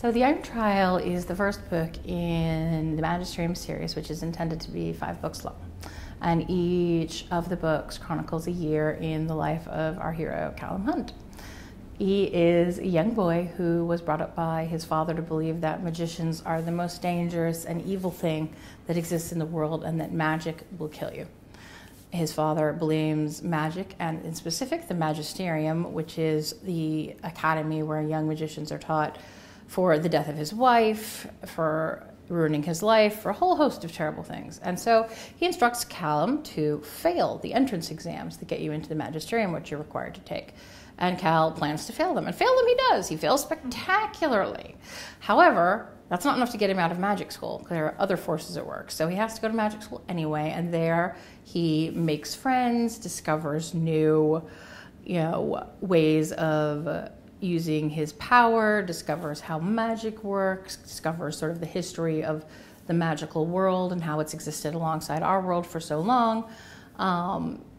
So The Iron Trial is the first book in the Magisterium series, which is intended to be 5 books long. And each of the books chronicles a year in the life of our hero, Callum Hunt. He is a young boy who was brought up by his father to believe that magicians are the most dangerous and evil thing that exists in the world, and that magic will kill you. His father blames magic, and in specific the Magisterium, which is the academy where young magicians are taught, for the death of his wife, for ruining his life, for a whole host of terrible things. And so he instructs Callum to fail the entrance exams that get you into the Magisterium, which you're required to take. And Cal plans to fail them, and fail them he does. He fails spectacularly. However, that's not enough to get him out of magic school. There are other forces at work. So he has to go to magic school anyway, and there he makes friends, discovers new, ways of using his power, discovers how magic works, discovers sort of the history of the magical world and how it's existed alongside our world for so long.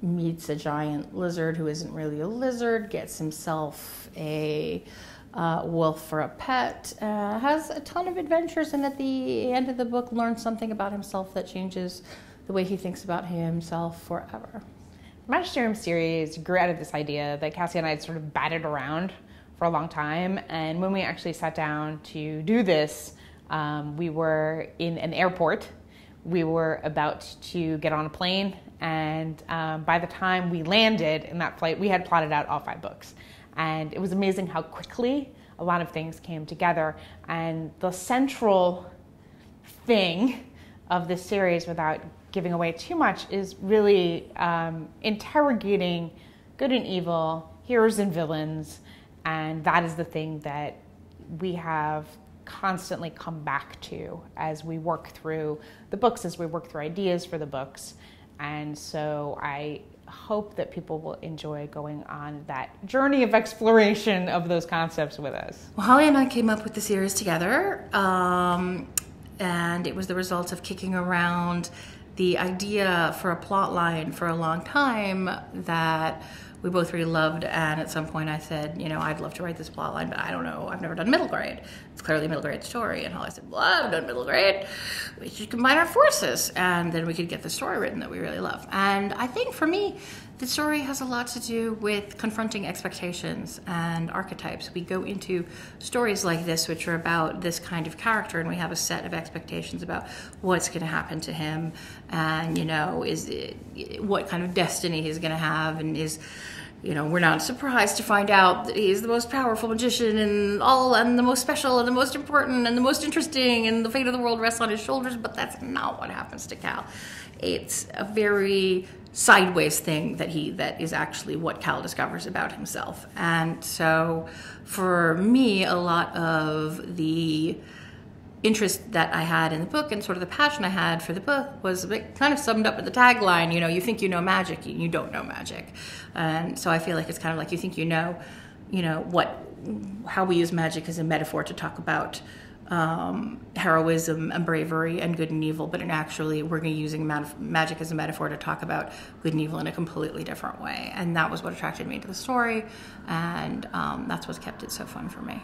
Meets a giant lizard who isn't really a lizard, gets himself a wolf for a pet, has a ton of adventures, and at the end of the book learns something about himself that changes the way he thinks about himself forever. The Magisterium series grew out of this idea that Cassie and I had sort of batted around for a long time, and when we actually sat down to do this, we were in an airport. We were about to get on a plane, and by the time we landed in that flight, we had plotted out all 5 books. And it was amazing how quickly a lot of things came together. And the central thing of this series, without giving away too much, is really interrogating good and evil, heroes and villains. And that is the thing that we have constantly come back to as we work through the books, as we work through ideas for the books. And so I hope that people will enjoy going on that journey of exploration of those concepts with us. Well, Holly and I came up with the series together, and it was the result of kicking around the idea for a plot line for a long time that we both really loved. And at some point I said, I'd love to write this plot line, but I don't know, I've never done middle grade. It's clearly a middle grade story. And Holly said, well, I've done middle grade. We should combine our forces, and then we could get the story written that we really love. And I think for me, the story has a lot to do with confronting expectations and archetypes. We go into stories like this, which are about this kind of character, and we have a set of expectations about what's going to happen to him, and what kind of destiny he's going to have, and we're not surprised to find out that he's the most powerful magician and the most special and the most important and the most interesting, and the fate of the world rests on his shoulders. But that's not what happens to Cal. It's a very sideways thing that is actually what Cal discovers about himself. And so for me, a lot of the interest that I had in the book and sort of the passion I had for the book was kind of summed up in the tagline, you think you know magic, you don't know magic. And so I feel like it's kind of like you think how we use magic as a metaphor to talk about heroism and bravery and good and evil, but actually we're going to be using magic as a metaphor to talk about good and evil in a completely different way. And that was what attracted me to the story, and that's what kept it so fun for me.